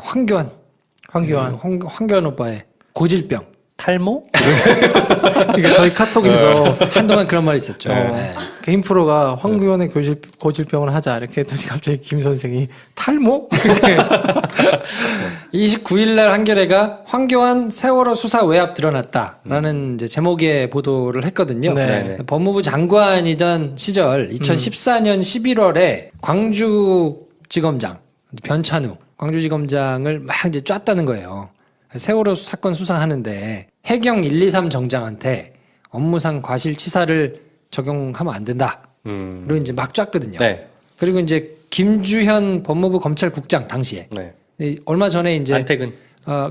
황교안. 황교안 오빠의 고질병. 탈모? 그러니까 저희 카톡에서 한동안 그런 말이 있었죠. 네. 개인 프로가 황교안의 고질병을 하자 이렇게 했더니 갑자기 김 선생이 탈모? 29일 날 한겨레가 황교안 세월호 수사 외압 드러났다라는 이제 제목의 보도를 했거든요. 네. 법무부 장관이던 시절 2014년 11월에 광주지검장 변찬우 광주지검장을 막 이제 쐈다는 거예요. 세월호 사건 수사하는데 해경 123 정장한테 업무상 과실치사를 적용하면 안 된다. 로 이제 막 쐈거든요. 네. 그리고 이제 김주현 법무부 검찰국장 당시에 네. 얼마 전에 이제 안택은.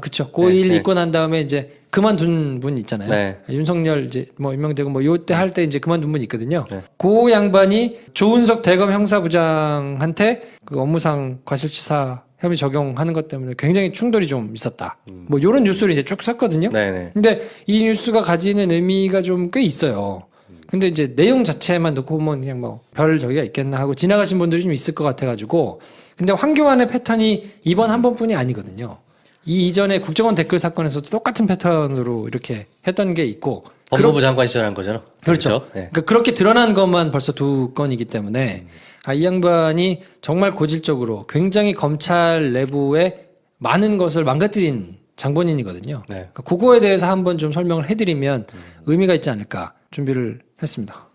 그쵸. 고1 네. 입고 난 다음에 이제 그만둔 분 있잖아요. 네. 윤석열 이제 뭐 임명되고 뭐 요때 할 때 이제 그만둔 분 있거든요. 네. 그 양반이 조은석 대검 형사부장한테 그 업무상 과실치사 혐의 적용하는 것 때문에 굉장히 충돌이 좀 있었다. 뭐 요런 뉴스를 이제 쭉 썼거든요. 네네. 근데 이 뉴스가 가지는 의미가 좀 꽤 있어요. 근데 이제 내용 자체만 놓고 보면 그냥 뭐 별 저기가 있겠나 하고 지나가신 분들이 좀 있을 것 같아가지고. 근데 황교안의 패턴이 이번 한 번뿐이 아니거든요. 이 이전에 국정원 댓글 사건에서도 똑같은 패턴으로 이렇게 했던 게 있고. 법무부 장관 시절 한 거잖아. 그렇죠. 네. 그러니까 그렇게 드러난 것만 벌써 2건이기 때문에 이 양반이 정말 고질적으로 굉장히 검찰 내부에 많은 것을 망가뜨린 장본인이거든요. 네. 그러니까 그거에 대해서 한번 좀 설명을 해드리면 의미가 있지 않을까 준비를 했습니다.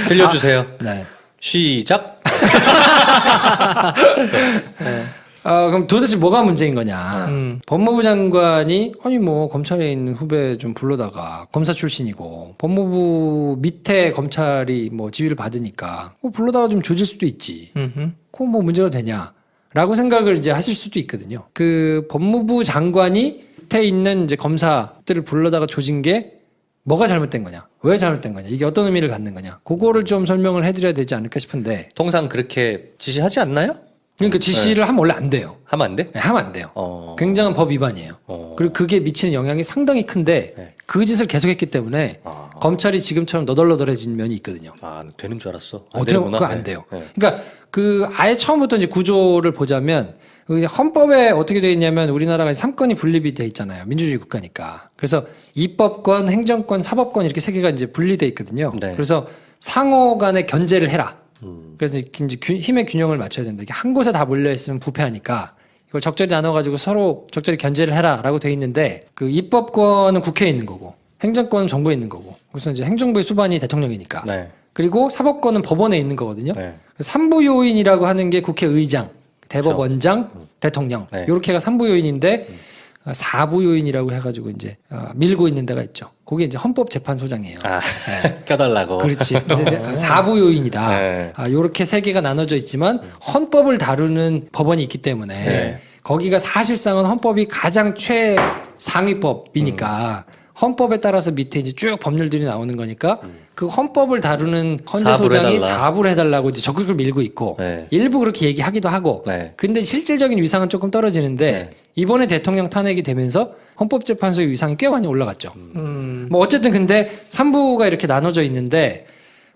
들려주세요. 네. 시작. 그럼 도대체 뭐가 문제인 거냐. 법무부 장관이 아니 뭐 검찰에 있는 후배 좀 불러다가 검사 출신이고 법무부 밑에 검찰이 뭐 지휘를 받으니까 뭐 불러다가 좀 조질 수도 있지. 그거 뭐 문제가 되냐. 라고 생각을 이제 하실 수도 있거든요. 그 법무부 장관이 밑에 있는 이제 검사들을 불러다가 조진 게 뭐가 잘못된 거냐? 왜 잘못된 거냐? 이게 어떤 의미를 갖는 거냐? 그거를 좀 설명을 해드려야 되지 않을까 싶은데. 통상 그렇게 지시하지 않나요? 그러니까 지시를 하면 원래 안 돼요. 하면 안 돼? 네, 하면 안 돼요. 굉장한 법 위반이에요. 그리고 그게 미치는 영향이 상당히 큰데 네. 그 짓을 계속했기 때문에 검찰이 지금처럼 너덜너덜해진 면이 있거든요. 되는 줄 알았어. 어떻게 그거 안 돼요. 그러니까 그 아예 처음부터 이제 구조를 보자면 헌법에 어떻게 되어 있냐면 우리나라가 3권이 분립이 돼 있잖아요. 민주주의 국가니까. 그래서 입법권, 행정권, 사법권 이렇게 세 개가 이제 분리돼 있거든요. 네. 그래서 상호 간에 견제를 해라. 그래서 이제 힘의 균형을 맞춰야 된다. 이게 한 곳에 다 몰려 있으면 부패하니까 이걸 적절히 나눠가지고 서로 적절히 견제를 해라라고 돼 있는데 그 입법권은 국회에 있는 거고 행정권은 정부에 있는 거고 그래서 이제 행정부의 수반이 대통령이니까 네. 그리고 사법권은 법원에 있는 거거든요. 네. 삼부요인이라고 하는 게 국회의장, 대법원장, 대통령 네. 이렇게가 삼부요인인데 4부요인이라고 해가지고 이제 밀고 있는 데가 있죠. 그게 이제 헌법재판소장이에요. 네. 껴달라고. 그렇지. 4부요인이다. 네. 요렇게 세 개가 나눠져 있지만 헌법을 다루는 법원이 있기 때문에 네. 거기가 사실상은 헌법이 가장 최상위법이니까 헌법에 따라서 밑에 이제 쭉 법률들이 나오는 거니까 그 헌법을 다루는 헌재소장이 4부를 해달라고 이제 적극을 밀고 있고 네. 일부 그렇게 얘기하기도 하고 네. 근데 실질적인 위상은 조금 떨어지는데 네. 이번에 대통령 탄핵이 되면서 헌법재판소의 위상이 꽤 많이 올라갔죠. 뭐 어쨌든 근데 3부가 이렇게 나눠져 있는데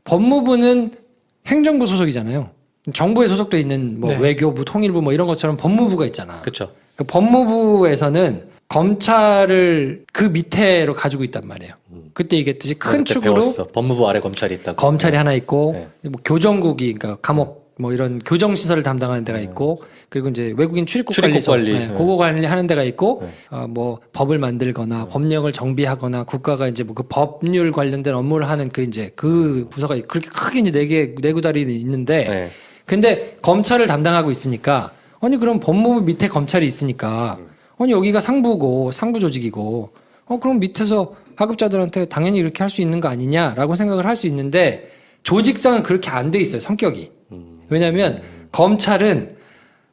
법무부는 행정부 소속이잖아요. 정부에 소속돼 있는 뭐 네. 외교부, 통일부 뭐 이런 것처럼 법무부가 있잖아. 그렇죠. 그 법무부에서는 검찰을 그 밑에로 가지고 있단 말이에요. 그때 얘기했듯이 큰 축으로 배웠어. 법무부 아래 검찰이 있다고. 검찰이 하나 있고 네. 뭐 교정국이 그러니까 감옥 뭐 이런 교정 시설을 담당하는 데가 있고 그리고 이제 외국인 출입국 관리소 관리. 네, 그거 관리하는 데가 있고 뭐 법을 만들거나 법령을 정비하거나 국가가 이제 뭐 그 법률 관련된 업무를 하는 그 이제 그 부서가 그렇게 크게 이제 네 구다리 있는데 네. 근데 검찰을 담당하고 있으니까 아니 그럼 법무부 밑에 검찰이 있으니까 아니 여기가 상부고 상부 조직이고 그럼 밑에서 하급자들한테 당연히 이렇게 할 수 있는 거 아니냐라고 생각을 할 수 있는데 조직상은 그렇게 안 돼 있어요. 성격이. 왜냐하면 검찰은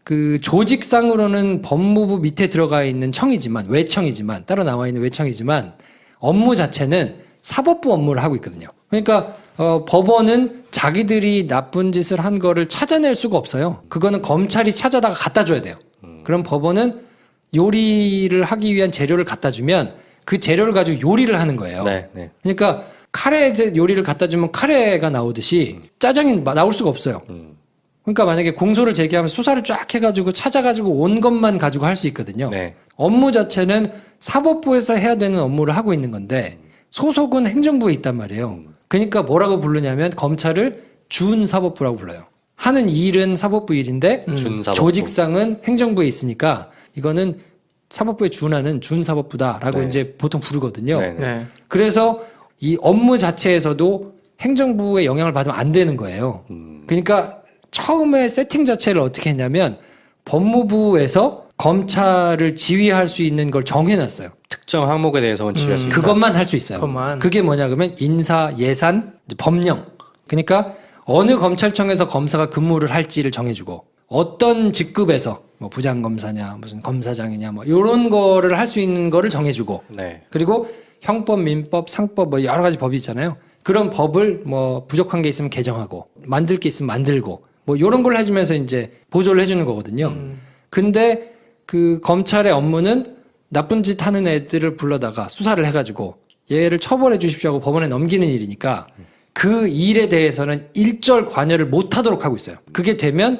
그 조직상으로는 법무부 밑에 들어가 있는 청이지만 외청이지만 따로 나와 있는 외청이지만 업무 자체는 사법부 업무를 하고 있거든요. 그러니까 법원은 자기들이 나쁜 짓을 한 거를 찾아낼 수가 없어요. 그거는 검찰이 찾아다가 갖다 줘야 돼요. 그럼 법원은 요리를 하기 위한 재료를 갖다 주면 그 재료를 가지고 요리를 하는 거예요. 네, 네. 그러니까 카레 요리를 갖다 주면 카레가 나오듯이 짜장이 나올 수가 없어요. 그러니까 만약에 공소를 제기하면 수사를 쫙 해가지고 찾아가지고 온 것만 가지고 할 수 있거든요. 네. 업무 자체는 사법부에서 해야 되는 업무를 하고 있는 건데 소속은 행정부에 있단 말이에요. 그러니까 뭐라고 부르냐면 검찰을 준사법부라고 불러요. 하는 일은 사법부 일인데 준사법부. 조직상은 행정부에 있으니까 이거는 사법부에 준하는 준사법부다라고 네. 이제 보통 부르거든요. 네. 네. 그래서 이 업무 자체에서도 행정부의 영향을 받으면 안 되는 거예요. 그러니까 처음에 세팅 자체를 어떻게 했냐면 법무부에서 검찰을 지휘할 수 있는 걸 정해놨어요. 특정 항목에 대해서만 지휘할 수 있다. 그것만 할 수 있어요. 그것만. 그게 뭐냐 그러면 인사, 예산, 이제 법령. 그러니까 어느 검찰청에서 검사가 근무를 할지를 정해주고 어떤 직급에서 뭐 부장검사냐 무슨 검사장이냐 뭐 이런 거를 할 수 있는 거를 정해주고 네. 그리고 형법, 민법, 상법 뭐 여러 가지 법이 있잖아요. 그런 법을 뭐 부족한 게 있으면 개정하고 만들 게 있으면 만들고 뭐 이런 걸 해주면서 이제 보조를 해주는 거거든요. 근데 그 검찰의 업무는 나쁜 짓 하는 애들을 불러다가 수사를 해가지고 얘를 처벌해 주십시오 하고 법원에 넘기는 일이니까 그 일에 대해서는 일절 관여를 못 하도록 하고 있어요. 그게 되면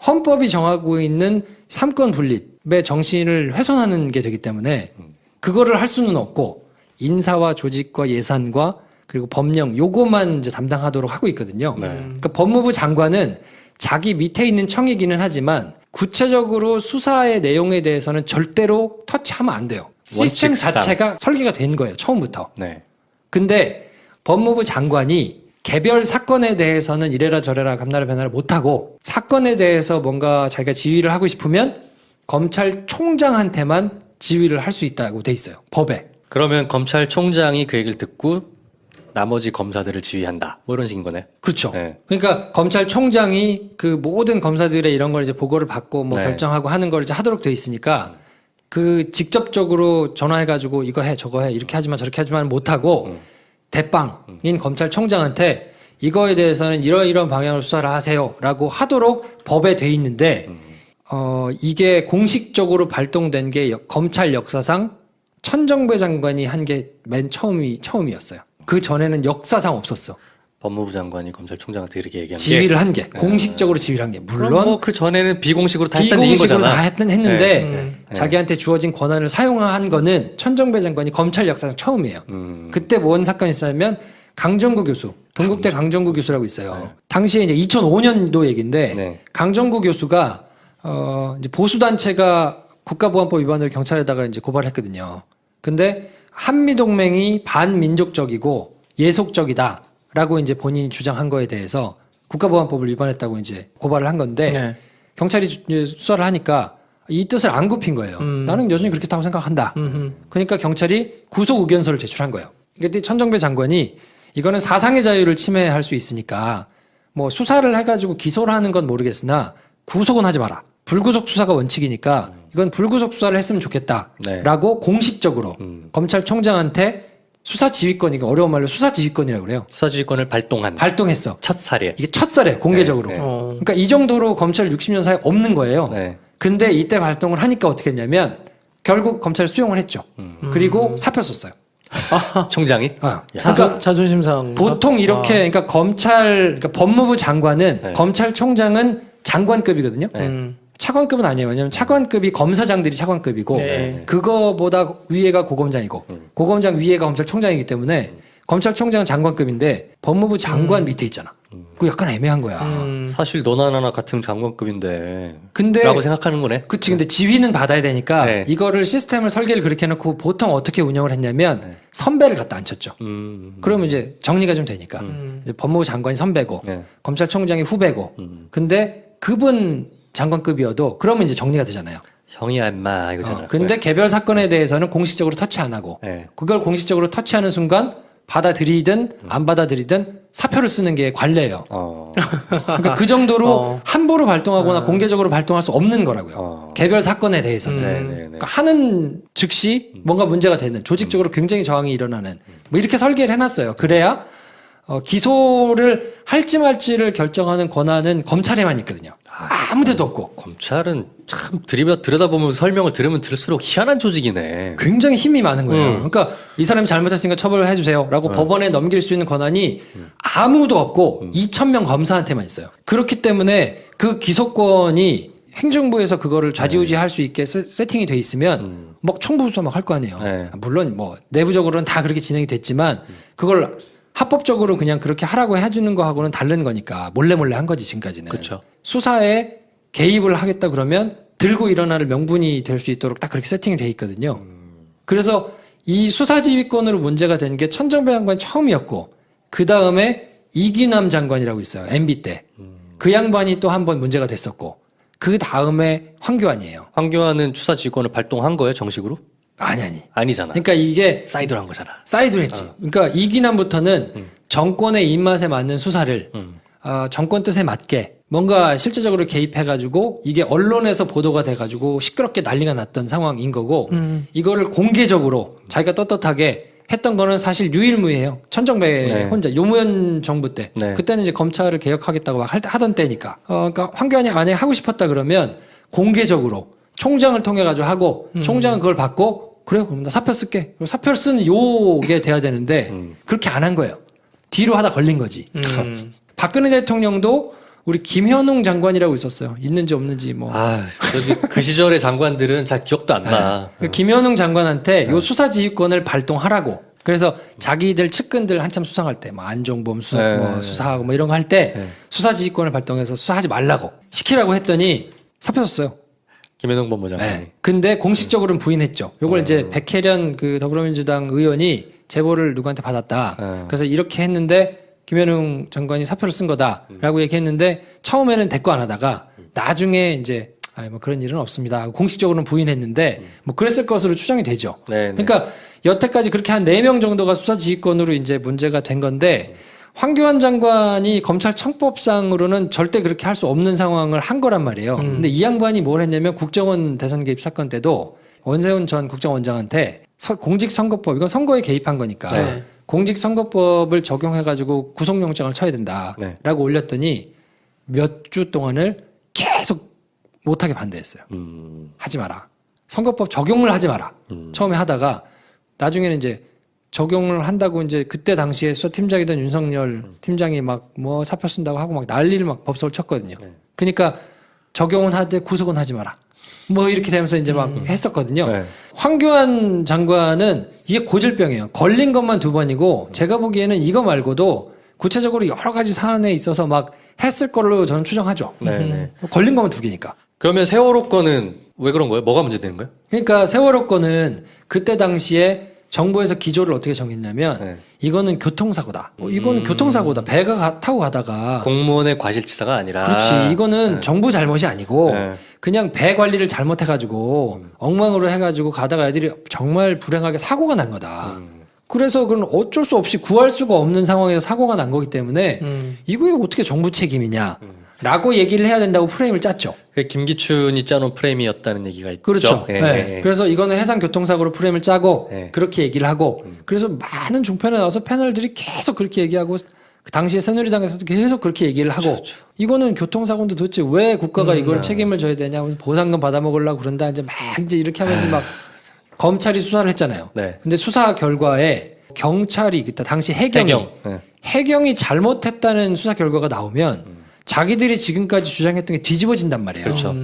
헌법이 정하고 있는 삼권 분립의 정신을 훼손하는 게 되기 때문에 그거를 할 수는 없고 인사와 조직과 예산과 그리고 법령 요거만 이제 담당하도록 하고 있거든요. 네. 그러니까 법무부 장관은 자기 밑에 있는 청이기는 하지만 구체적으로 수사의 내용에 대해서는 절대로 터치하면 안 돼요. 시스템 원칙상. 자체가 설계가 된 거예요. 처음부터. 네. 근데 법무부 장관이 개별 사건에 대해서는 이래라 저래라 감나라 변화를 못하고 사건에 대해서 뭔가 자기가 지휘를 하고 싶으면 검찰총장한테만 지휘를 할 수 있다고 돼 있어요. 법에. 그러면 검찰총장이 그 얘기를 듣고 나머지 검사들을 지휘한다. 뭐 이런 식인 거네. 그렇죠. 네. 그러니까 검찰총장이 그 모든 검사들의 이런 걸 이제 보고를 받고 뭐 네. 결정하고 하는 걸 이제 하도록 돼 있으니까 그 직접적으로 전화해가지고 이거 해 저거 해 이렇게 하지만 저렇게 하지만 못하고 대빵인 검찰총장한테 이거에 대해서는 이런 방향으로 수사를 하세요라고 하도록 법에 돼 있는데 이게 공식적으로 발동된 게 검찰 역사상 천정배 장관이 한 게 맨 처음이었어요. 그 전에는 역사상 없었어. 법무부 장관이 검찰총장한테 이렇게 얘기한 지휘를 한 게 공식적으로 지휘를 한 게 물론 뭐그 전에는 비공식으로 다 했던 얘기인 비공식으로 거잖아. 다 했는데 네. 자기한테 주어진 권한을 사용한 거는 천정배 장관이 검찰 역사상 처음이에요. 그때 뭔 사건이 있었냐면 강정구 교수, 동국대 강정구 교수라고 있어요. 당시에 이제 2005년도 얘기인데 네. 강정구 교수가 이제 보수 단체가 국가보안법 위반으로 경찰에다가 이제 고발을 했거든요. 근데 한미 동맹이 반민족적이고 예속적이다라고 이제 본인이 주장한 거에 대해서 국가보안법을 위반했다고 이제 고발을 한 건데 네. 경찰이 수사를 하니까 이 뜻을 안 굽힌 거예요. 나는 여전히 그렇게 다고 생각한다. 그러니까 경찰이 구속 의견서를 제출한 거예요. 그때 천정배 장관이 이거는 사상의 자유를 침해할 수 있으니까 뭐 수사를 해가지고 기소를 하는 건 모르겠으나 구속은 하지 마라. 불구속 수사가 원칙이니까 이건 불구속 수사를 했으면 좋겠다라고 공식적으로 검찰총장한테 수사 지휘권, 이거 어려운 말로 수사 지휘권이라고 그래요. 수사지휘권을 발동했어. 첫 사례. 이게 첫 사례 공개적으로. 네, 네. 그러니까 이 정도로 검찰 60년 사이에 없는 거예요. 네. 근데 이때 발동을 하니까 어떻게 했냐면 결국 검찰 수용을 했죠. 그리고 사표 썼어요. 총장이? 그러니까 자존심 상한 보통 이렇게 그러니까 그러니까 법무부 장관은 네. 검찰총장은 장관급이거든요. 네. 차관급은 아니에요. 왜냐하면 차관급이 검사장들이 차관급이고 네. 그거보다 위에가 고검장이고 고검장 위에가 검찰총장이기 때문에 검찰총장은 장관급인데 법무부 장관 밑에 있잖아. 그거 약간 애매한 거야. 사실 너나 나나 같은 장관급인데 근데 라고 생각하는 거네. 그치. 근데 지휘는 받아야 되니까 네. 이거를 시스템을 설계를 그렇게 해놓고 보통 어떻게 운영을 했냐면 선배를 갖다 앉혔죠. 그러면 이제 정리가 좀 되니까 이제 법무부 장관이 선배고 네. 검찰총장이 후배고 근데 그분 장관급이어도 그러면 이제 정리가 되잖아요. 형이야 임마 이거잖아. 근데 개별 사건에 대해서는 공식적으로 터치 안 하고 네. 그걸 공식적으로 터치하는 순간 받아들이든 안 받아들이든 사표를 쓰는 게 관례예요. 그러니까 그 정도로 함부로 발동하거나 공개적으로 발동할 수 없는 거라고요. 개별 사건에 대해서는. 네, 네, 네. 그러니까 하는 즉시 뭔가 문제가 되는 조직적으로 굉장히 저항이 일어나는 뭐 이렇게 설계를 해놨어요. 그래야 기소를 할지 말지를 결정하는 권한은 검찰에만 있거든요. 아무데도 없고. 검찰은 참 들여다보면 설명을 들으면 들을수록 희한한 조직이네. 굉장히 힘이 많은 거예요. 그러니까 이 사람이 잘못했으니까 처벌을 해주세요라고 법원에 넘길 수 있는 권한이 아무도 없고 2,000명 검사한테만 있어요. 그렇기 때문에 그 기소권이 행정부에서 그거를 좌지우지할 수 있게 세팅이 돼 있으면 막 청부수사 막 할 거 아니에요. 네. 물론 뭐 내부적으로는 다 그렇게 진행이 됐지만 그걸 합법적으로 그냥 그렇게 하라고 해주는 거하고는 다른 거니까 몰래 한 거지 지금까지는. 그쵸. 수사에 개입을 하겠다 그러면 들고 일어날 명분이 될 수 있도록 딱 그렇게 세팅이 돼 있거든요. 그래서 이 수사지휘권으로 문제가 된 게 천정배 장관이 처음이었고 그 다음에 이기남 장관이라고 있어요. MB 때. 그 양반이 또 한 번 문제가 됐었고 그 다음에 황교안이에요. 황교안은 수사지휘권을 발동한 거예요, 정식으로? 아니. 아니잖아. 그러니까 이게 사이드로 한 거잖아. 사이드로 했지. 그러니까 이기남부터는 정권의 입맛에 맞는 수사를 정권 뜻에 맞게 뭔가 실제적으로 개입해가지고 이게 언론에서 보도가 돼가지고 시끄럽게 난리가 났던 상황인 거고 이거를 공개적으로 자기가 떳떳하게 했던 거는 사실 유일무이해요. 천정배 네. 혼자 노무현 정부 때 네. 그때는 이제 검찰을 개혁하겠다고 막 하던 때니까 그러니까 황교안이 만약에 하고 싶었다 그러면 공개적으로 총장을 통해 가지고 하고 총장은 그걸 받고 그래요 그럼 나 사표 쓸게 그리고 사표를 쓰는 요게 돼야 되는데 그렇게 안 한 거예요. 뒤로 하다 걸린 거지. 박근혜 대통령도 우리 김현웅 장관이라고 있었어요. 있는지 없는지 뭐. 저기 그 시절의 장관들은 잘 기억도 안 나. 그 김현웅 장관한테 요 수사지휘권을 발동하라고. 그래서 자기들 측근들 한참 수상할 때, 뭐 안종범 수사하고 뭐 이런 거 할 때 수사지휘권을 발동해서 수사하지 말라고 시키라고 했더니 사표 썼어요. 김현웅 법무장관이. 네. 근데 공식적으로는 부인했죠. 요걸 이제 백혜련 그 더불어민주당 의원이 제보를 누구한테 받았다. 그래서 이렇게 했는데 김현웅 장관이 사표를 쓴 거다라고 얘기했는데 처음에는 대꾸 안 하다가 나중에 이제 뭐 그런 일은 없습니다. 공식적으로는 부인했는데 뭐 그랬을 것으로 추정이 되죠. 네. 그러니까 여태까지 그렇게 한 4명 정도가 수사지휘권으로 이제 문제가 된 건데 황교안 장관이 검찰청법상으로는 절대 그렇게 할 수 없는 상황을 한 거란 말이에요. 근데 이 양반이 뭘 했냐면 국정원 대선 개입 사건 때도 원세훈 전 국정원장한테 공직선거법 이건 선거에 개입한 거니까 네. 공직선거법을 적용해가지고 구속영장을 쳐야 된다라고 네. 올렸더니 몇 주 동안을 계속 못하게 반대했어요. 하지 마라. 선거법 적용을 하지 마라. 처음에 하다가 나중에는 이제 적용을 한다고 이제 그때 당시에 수사팀장이던 윤석열 팀장이 막 뭐 사표 쓴다고 하고 막 난리를 막 법석을 쳤거든요. 그러니까 적용은 하되 구속은 하지 마라. 뭐 이렇게 되면서 이제 막 했었거든요. 네. 황교안 장관은 이게 고질병이에요. 걸린 것만 2번이고 제가 보기에는 이거 말고도 구체적으로 여러 가지 사안에 있어서 막 했을 걸로 저는 추정하죠. 네. 걸린 것만 2개니까. 그러면 세월호 건은 왜 그런 거예요? 뭐가 문제되는 거예요? 그러니까 세월호 건은 그때 당시에 정부에서 기조를 어떻게 정했냐면 네. 이거는 교통사고다. 이거는 교통사고다. 배가 타고 가다가 공무원의 과실치사가 아니라. 그렇지. 이거는 정부 잘못이 아니고 네. 그냥 배 관리를 잘못해가지고 엉망으로 해가지고 가다가 애들이 정말 불행하게 사고가 난 거다. 그래서 그건 어쩔 수 없이 구할 수가 없는 상황에서 사고가 난 거기 때문에 이거에 어떻게 정부 책임이냐. 라고 얘기를 해야 된다고 프레임을 짰죠. 그게 김기춘이 짜놓은 프레임이었다는 얘기가 있죠. 그렇죠. 예, 네. 예. 그래서 이거는 해상교통사고로 프레임을 짜고 네. 그렇게 얘기를 하고 그래서 많은 종편에 나와서 패널들이 계속 그렇게 얘기하고 그 당시에 새누리당에서도 계속 그렇게 얘기를 하고 그렇죠. 이거는 교통사고인데 도대체 왜 국가가 이걸 책임을 져야 되냐 무슨 보상금 받아먹으려고 그런다 이제 막 이제 이렇게 하면서 막 검찰이 수사를 했잖아요. 네. 근데 수사 결과에 경찰이 그때 당시 해경이 네. 해경이 잘못했다는 수사 결과가 나오면 자기들이 지금까지 주장했던 게 뒤집어진단 말이에요. 그렇죠.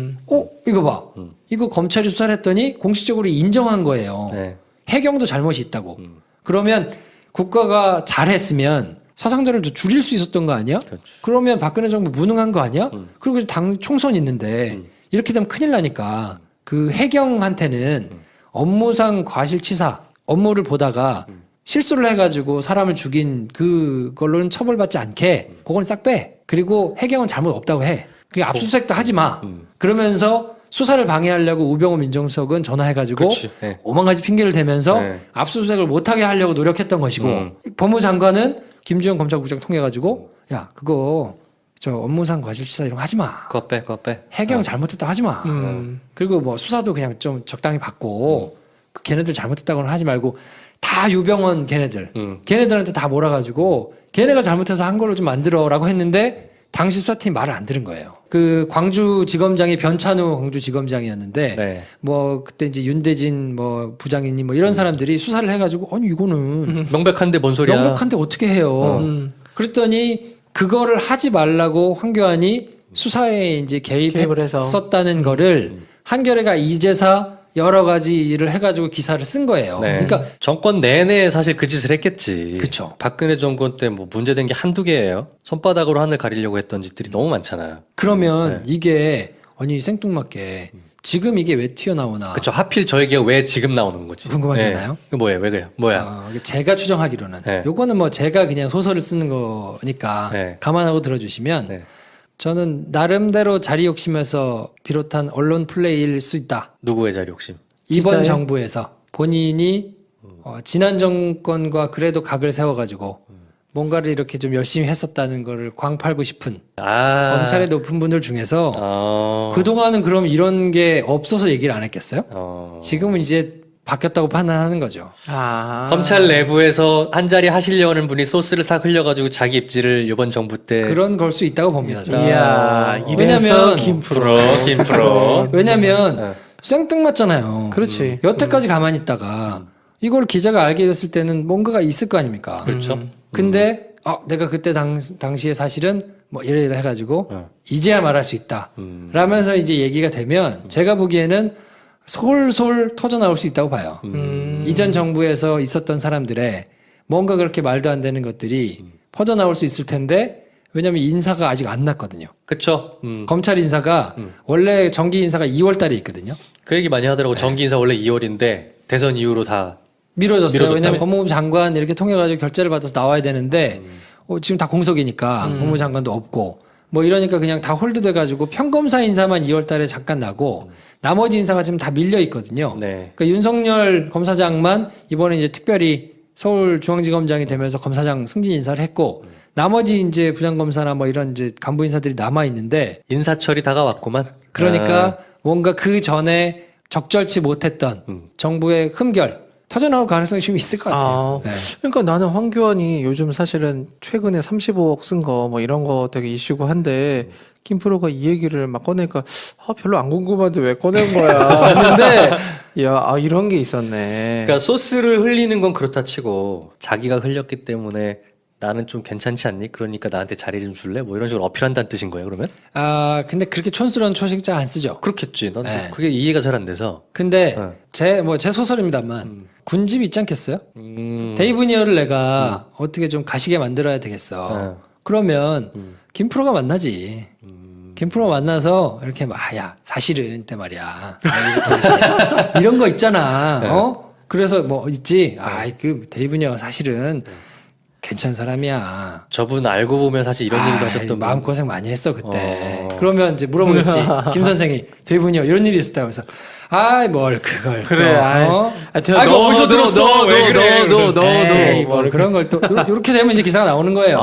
이거 봐. 이거 검찰이 수사를 했더니 공식적으로 인정한 거예요. 네. 해경도 잘못이 있다고. 그러면 국가가 잘했으면 사상자를 더 줄일 수 있었던 거 아니야? 그렇죠. 그러면 박근혜 정부 무능한 거 아니야? 그리고 당 총선 있는데 이렇게 되면 큰일 나니까 그 해경한테는 업무상 과실치사 업무를 보다가 실수를 해가지고 사람을 죽인 그걸로는 처벌받지 않게 그건 싹 빼. 그리고 해경은 잘못 없다고 해. 그게 압수수색도 하지 마. 그러면서 수사를 방해하려고 우병우 민정수석은 전화해가지고 그렇지. 네. 오만 가지 핑계를 대면서 네. 압수수색을 못하게 하려고 노력했던 것이고 법무장관은 김주영 검찰국장 통해가지고 야 그거 저 업무상 과실치사 이런 거 하지 마. 그거 빼. 해경 잘못했다 하지 마. 그리고 뭐 수사도 그냥 좀 적당히 받고 그 걔네들 잘못했다고는 하지 말고 다 유병원 걔네들한테 다 몰아가지고 걔네가 잘못해서 한 걸로 좀 만들어라고 했는데 당시 수사팀이 말을 안 들은 거예요. 그 광주지검장이 변찬우 광주지검장이었는데 네. 뭐 그때 이제 윤대진 뭐 부장님 뭐 이런 사람들이 수사를 해가지고 아니 이거는 명백한데 뭔 소리야? 명백한데 어떻게 해요? 그랬더니 그거를 하지 말라고 황교안이 수사에 이제 개입을 해서. 개입했었다는 거를 한겨레가 이제사 여러 가지 일을 해가지고 기사를 쓴 거예요. 네. 그러니까 정권 내내 사실 그 짓을 했겠지. 그쵸. 박근혜 정권 때 뭐 문제된 게 한두 개예요. 손바닥으로 하늘 가리려고 했던 짓들이 너무 많잖아요. 그러면 이게 아니 생뚱맞게 지금 이게 왜 튀어나오나 그쵸. 하필 저 얘기가 왜 지금 나오는 거지? 궁금하잖아요. 네. 이거 뭐예요? 왜 그래요? 뭐야? 제가 추정하기로는 네. 요거는 뭐 제가 그냥 소설을 쓰는 거니까 네. 감안하고 들어주시면 네. 저는 나름대로 자리 욕심에서 비롯한 언론 플레이일 수 있다. 누구의 자리 욕심? 이번 기자의? 정부에서 본인이 지난 정권과 그래도 각을 세워가지고 뭔가를 이렇게 좀 열심히 했었다는 거를 광팔고 싶은 검찰의 높은 분들 중에서 그동안은 그럼 이런 게 없어서 얘기를 안 했겠어요? 지금은 이제 바뀌었다고 판단하는 거죠. 검찰 내부에서 한 자리 하시려는 분이 소스를 싹 흘려가지고 자기 입지를 이번 정부 때 그런 걸 수 있다고 봅니다. 저는. 이야, 왜냐면 이래서 김프로. 김프로. 왜냐면 생뚱맞잖아요. 그렇지. 여태까지 가만히 있다가 이걸 기자가 알게 됐을 때는 뭔가가 있을 거 아닙니까? 그렇죠. 근데 내가 그때 당시에 사실은 뭐 이래 해가지고 이제야 말할 수 있다. 라면서 이제 얘기가 되면 제가 보기에는 솔솔 터져 나올 수 있다고 봐요. 이전 정부에서 있었던 사람들의 뭔가 그렇게 말도 안 되는 것들이 퍼져 나올 수 있을 텐데 왜냐하면 인사가 아직 안 났거든요. 그렇죠. 검찰 인사가 원래 정기 인사가 2월 달에 있거든요. 그 얘기 많이 하더라고. 정기 인사 원래 2월인데 대선 이후로 다 미뤄졌어요. 왜냐하면 법무부 장관 이렇게 통해가지고 결재를 받아서 나와야 되는데 지금 다 공석이니까 법무부 장관도 없고 뭐 이러니까 그냥 다 홀드돼가지고 평검사 인사만 2월 달에 잠깐 나고 나머지 인사가 지금 다 밀려 있거든요. 네. 그러니까 윤석열 검사장만 이번에 이제 특별히 서울중앙지검장이 되면서 검사장 승진 인사를 했고 나머지 이제 부장검사나 뭐 이런 이제 간부 인사들이 남아 있는데 인사철이 다가왔구만. 그러니까 뭔가 그 전에 적절치 못했던 정부의 흠결 터져나올 가능성이 좀 있을 것 같아요. 네. 그러니까 나는 황교안이 요즘 사실은 최근에 35억 쓴 거 뭐 이런 거 되게 이슈고 한데 김프로가 이 얘기를 막 꺼내니까 별로 안 궁금한데 왜 꺼낸 거야 했는데 이런 게 있었네. 그러니까 소스를 흘리는 건 그렇다 치고 자기가 흘렸기 때문에 나는 좀 괜찮지 않니? 그러니까 나한테 자리 좀 줄래? 뭐 이런 식으로 어필한다는 뜻인 거예요, 그러면? 근데 그렇게 촌스러운 초식 잘 안 쓰죠. 그렇겠지. 난 네. 그게 이해가 잘 안 돼서. 근데 제 소설입니다만 군집 있지 않겠어요? 데이브니어를 내가 어떻게 좀 가시게 만들어야 되겠어. 그러면 김프로가 만나지. 김프로가 만나서 이렇게 야 사실은 때 말이야. 이렇게 이런 거 있잖아. 그래서 뭐 있지. 그 데이브니어가 사실은 괜찮은 사람이야. 저분 알고 보면 사실 이런 얘기도 하셨던 마음고생 많이 했어 그때. 그러면 이제 물어보겠지. 김 선생이 데이브니어 이런 일이 있었다 하면서 뭘 그걸 그래. 또 어디서 들었어? 왜 그래? 에이, 뭘 그런 걸 또 이렇게 되면 이제 기사가 나오는 거예요.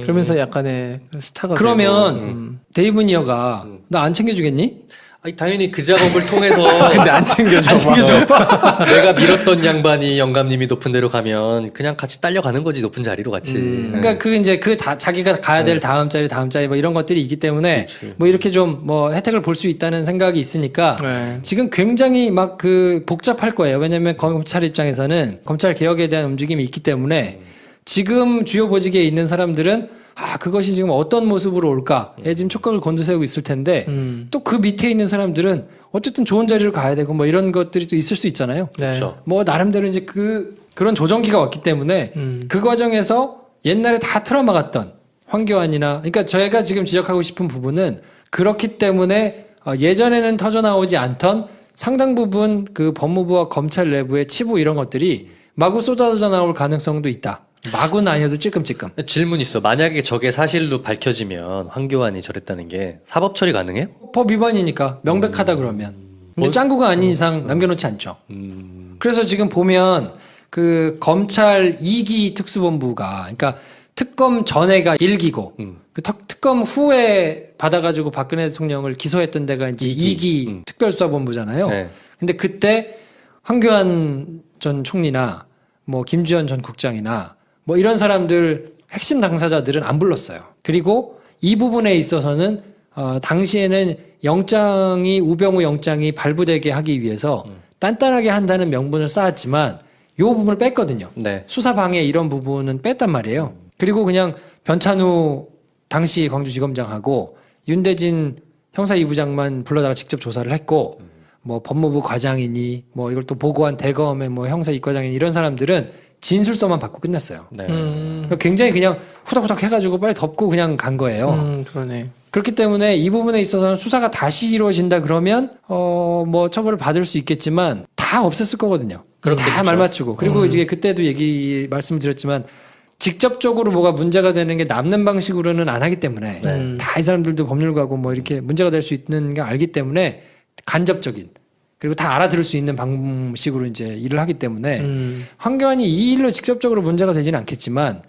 그러면서 약간의 스타가 그러면 데이브니어가 나 안 챙겨주겠니? 아니, 당연히 그 작업을 통해서 근데 안 챙겨줘. 내가 밀었던 양반이 영감님이 높은 데로 가면 그냥 같이 딸려가는 거지, 높은 자리로 같이. 그러니까 자기가 가야 될 다음 자리 뭐 이런 것들이 있기 때문에 그치. 뭐 이렇게 좀 뭐 혜택을 볼 수 있다는 생각이 있으니까 네. 지금 굉장히 막 복잡할 거예요. 왜냐하면 검찰 입장에서는 검찰 개혁에 대한 움직임이 있기 때문에 지금 주요 보직에 있는 사람들은 그것이 지금 어떤 모습으로 올까에 지금 촉각을 곤두세우고 있을 텐데 또 그 밑에 있는 사람들은 어쨌든 좋은 자리로 가야 되고 뭐 이런 것들이 또 있을 수 있잖아요. 네. 그렇죠. 뭐 나름대로 이제 그런 조정기가 왔기 때문에 그 과정에서 옛날에 다 틀어막았던 황교안이나 그러니까 저희가 지금 지적하고 싶은 부분은 그렇기 때문에 예전에는 터져 나오지 않던 상당 부분 그 법무부와 검찰 내부의 치부 이런 것들이 마구 쏟아져 나올 가능성도 있다. 마구는 아니어도 찔끔찔끔. 질문 있어. 만약에 저게 사실로 밝혀지면 황교안이 저랬다는 게 사법 처리 가능해요? 법 위반이니까 명백하다 그러면. 근데 짱구가 아닌 이상 남겨놓지 않죠. 그래서 지금 보면 그 검찰 2기 특수본부가 그러니까 특검 전에가 1기고 그 특검 후에 받아가지고 박근혜 대통령을 기소했던 데가 이제 2기 특별수사본부잖아요. 네. 근데 그때 황교안 전 총리나 뭐 김주현 전 국장이나 뭐 이런 사람들 핵심 당사자들은 안 불렀어요. 그리고 이 부분에 있어서는 당시에는 우병우 영장이 발부되게 하기 위해서 단단하게 한다는 명분을 쌓았지만 이 부분을 뺐거든요. 네. 수사 방해 이런 부분은 뺐단 말이에요. 그리고 그냥 변찬우 당시 광주지검장하고 윤대진 형사 2부장만 불러다가 직접 조사를 했고 뭐 법무부 과장이니 뭐 이걸 또 보고한 대검의 뭐 형사 2과장이니 이런 사람들은 진술서만 받고 끝냈어요. 네. 그러니까 굉장히 그냥 후닥후닥 해가지고 빨리 덮고 그냥 간 거예요. 그러네. 그렇기 때문에 이 부분에 있어서는 수사가 다시 이루어진다 그러면 뭐 처벌을 받을 수 있겠지만 다 없앴을 거거든요. 다 말 맞추고 그리고 이제 그때도 말씀을 드렸지만 직접적으로 뭐가 문제가 되는 게 남는 방식으로는 안 하기 때문에 다 이 사람들도 법률가고 뭐 이렇게 문제가 될 수 있는 게 알기 때문에 간접적인 그리고 다 알아들을 수 있는 방식으로 이제 일을 하기 때문에 황교안이 이 일로 직접적으로 문제가 되지는 않겠지만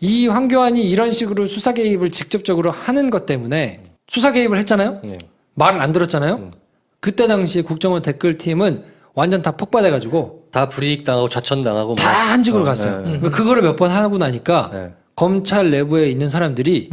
이 황교안이 이런 식으로 수사 개입을 직접적으로 하는 것 때문에 수사 개입을 했잖아요. 네. 말을 안 들었잖아요. 그때 당시에 국정원 댓글팀은 완전 다 폭발해가지고 다 불이익 당하고 좌천 당하고 다 한직으로 갔어요. 그러니까 그거를 몇 번 하고 나니까 네. 검찰 내부에 있는 사람들이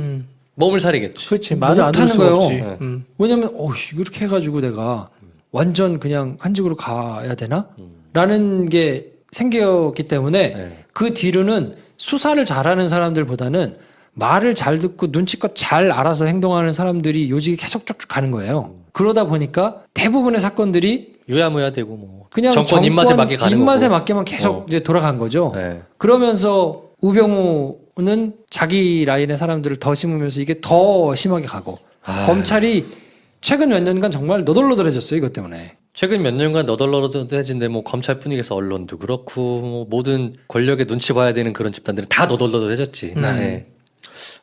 몸을 사리겠지. 그렇지. 말을 안 못하는 들을 수 거예요. 없지. 네. 왜냐면 이렇게 해가지고 내가 완전 그냥 한직으로 가야 되나? 라는 게 생겼기 때문에 네. 그 뒤로는 수사를 잘하는 사람들보다는 말을 잘 듣고 눈치껏 잘 알아서 행동하는 사람들이 요직이 계속 쭉쭉 가는 거예요. 그러다 보니까 대부분의 사건들이 유야무야 되고 뭐 그냥 정권 입맛에 맞게 가는 입맛에 거고. 맞게만 계속 이제 돌아간 거죠. 네. 그러면서 우병우는 자기 라인의 사람들을 더 심으면서 이게 더 심하게 가고 검찰이 최근 몇 년간 정말 너덜너덜해졌어요. 이것 때문에. 최근 몇 년간 너덜너덜해진데 뭐 검찰 뿐이겠어 언론도 그렇고 뭐 모든 권력의 눈치 봐야 되는 그런 집단들은 다 너덜너덜해졌지. 네.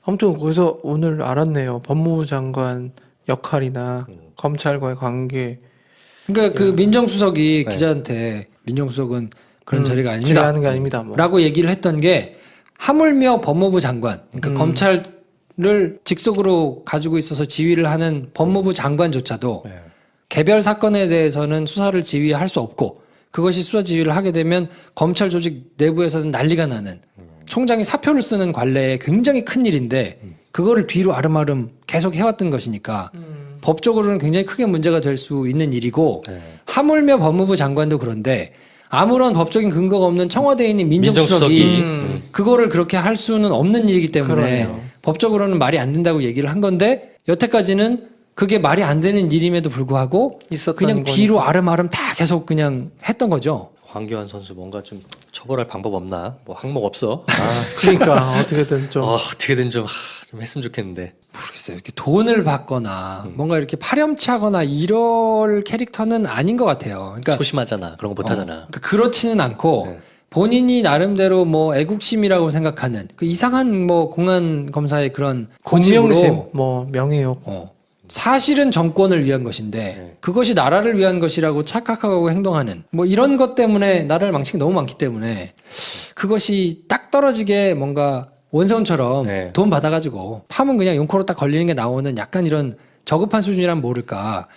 아무튼 그래서 오늘 알았네요. 법무부 장관 역할이나 검찰과의 관계 그러니까 그 민정수석이 기자한테 민정수석은 그런 자리가 아닙니다. 지배하는 게 아닙니다. 뭐. 라고 얘기를 했던 게 하물며 법무부 장관, 그러니까 검찰을 직속으로 가지고 있어서 지휘를 하는 법무부 장관조차도 네. 개별 사건에 대해서는 수사를 지휘할 수 없고 그것이 수사 지휘를 하게 되면 검찰 조직 내부에서는 난리가 나는 총장이 사표를 쓰는 관례에 굉장히 큰 일인데 그거를 뒤로 아름아름 계속 해왔던 것이니까 법적으로는 굉장히 크게 문제가 될 수 있는 일이고 네. 하물며 법무부 장관도 그런데 아무런 법적인 근거가 없는 청와대에 있는 민정수석이 그거를 그렇게 할 수는 없는 일이기 때문에 그러네요. 법적으로는 말이 안 된다고 얘기를 한 건데 여태까지는 그게 말이 안 되는 일임에도 불구하고 있었던 그냥 거니까. 뒤로 아름아름 다 계속 그냥 했던 거죠. 황교안 선수 뭔가 좀 처벌할 방법 없나? 뭐 항목 없어? 그러니까 어떻게든 좀 어떻게든 좀 했으면 좋겠는데. 모르겠어요. 이렇게 돈을 받거나 뭔가 이렇게 파렴치하거나 이럴 캐릭터는 아닌 것 같아요. 그러니까 소심하잖아. 그런 거 못하잖아. 그러니까 그렇지는 않고 네. 본인이 나름대로 뭐 애국심이라고 생각하는 그 이상한 뭐 공안 검사의 그런 고집으로 공명심, 뭐 명예욕. 사실은 정권을 위한 것인데 그것이 나라를 위한 것이라고 착각하고 행동하는 뭐 이런 것 때문에 나라를 망친 게 너무 많기 때문에 그것이 딱 떨어지게 뭔가 원성처럼 네. 돈 받아가지고 파면 그냥 용코로 딱 걸리는 게 나오는 약간 이런 저급한 수준이란 모를까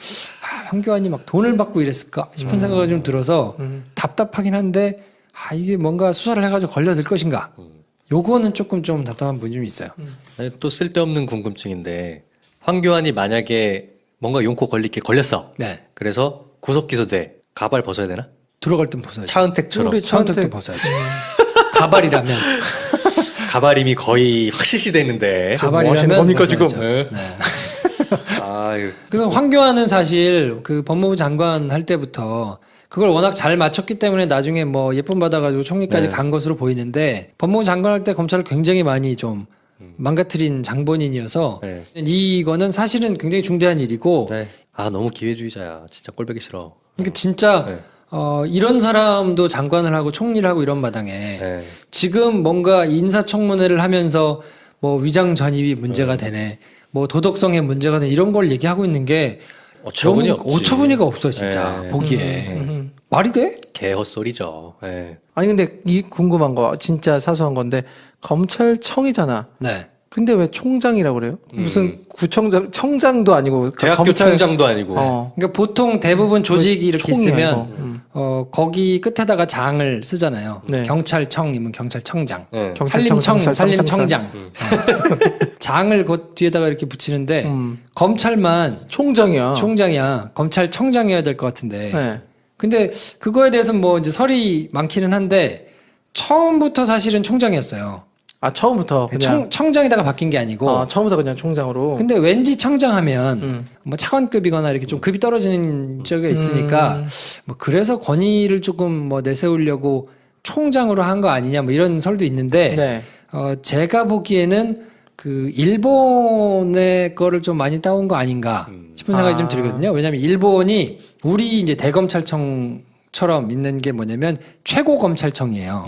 황교안이 막 돈을 받고 이랬을까 싶은 생각이 좀 들어서 답답하긴 한데 이게 뭔가 수사를 해가지고 걸려들 것인가 요거는 조금 좀 답답한 부분이 좀 있어요. 또 쓸데없는 궁금증인데 황교안이 만약에 뭔가 용코 걸렸어. 네. 그래서 구속 기소돼. 가발 벗어야 되나? 들어갈 땐 벗어야죠. 차은택처럼. 우리 차은택도 차은택. 벗어야죠. 가발이라면 가발임이 거의 확실시 되는데. 뭐 하시는 겁니까, 지금? 벗어야죠. 네. 아유. 그래서 황교안은 사실 그 법무부 장관 할 때부터 그걸 워낙 잘 맞췄기 때문에 나중에 뭐 예쁨 받아가지고 총리까지 네. 간 것으로 보이는데 법무부 장관 할 때 검찰을 굉장히 많이 좀 망가뜨린 장본인이어서 네. 이거는 사실은 굉장히 중대한 일이고 네. 너무 기회주의자야. 진짜 꼴보기 싫어. 그러니까 진짜 네. 이런 사람도 장관을 하고 총리를 하고 이런 마당에 네. 지금 뭔가 인사청문회를 하면서 뭐 위장 전입이 문제가 되네, 뭐 도덕성에 문제가 되네 이런 걸 얘기하고 있는 게 어처구니 너무 없지. 어처구니가 없어 진짜 네. 보기에 말이 돼? 개헛소리죠. 네. 아니 근데 이 궁금한 거 진짜 사소한 건데 검찰청이잖아. 네. 근데 왜 총장이라고 그래요? 무슨 구청장, 청장도 아니고 대학교 총장도 아니고. 그러니까 보통 대부분 조직이 이렇게 총이야, 있으면 거기 끝에다가 장을 쓰잖아요. 네. 경찰청이면 경찰청장, 네. 산림청, 경찰청, 산림청장. 장을 그 뒤에다가 이렇게 붙이는데 검찰만 총장이야. 총장이야. 검찰청장이어야 될 것 같은데. 네. 근데 그거에 대해서는 뭐 이제 설이 많기는 한데 처음부터 사실은 총장이었어요. 아 처음부터 그냥 청장에다가 바뀐 게 아니고. 처음부터 그냥 총장으로. 근데 왠지 청장하면 뭐 차관급이거나 이렇게 좀 급이 떨어지는 적이 있으니까 뭐 그래서 권위를 조금 뭐 내세우려고 총장으로 한 거 아니냐 뭐 이런 설도 있는데 네. 제가 보기에는 그 일본의 거를 좀 많이 따온 거 아닌가 싶은 생각이 좀 들거든요. 왜냐하면 일본이 우리 이제 대검찰청처럼 있는 게 뭐냐면 최고검찰청이에요.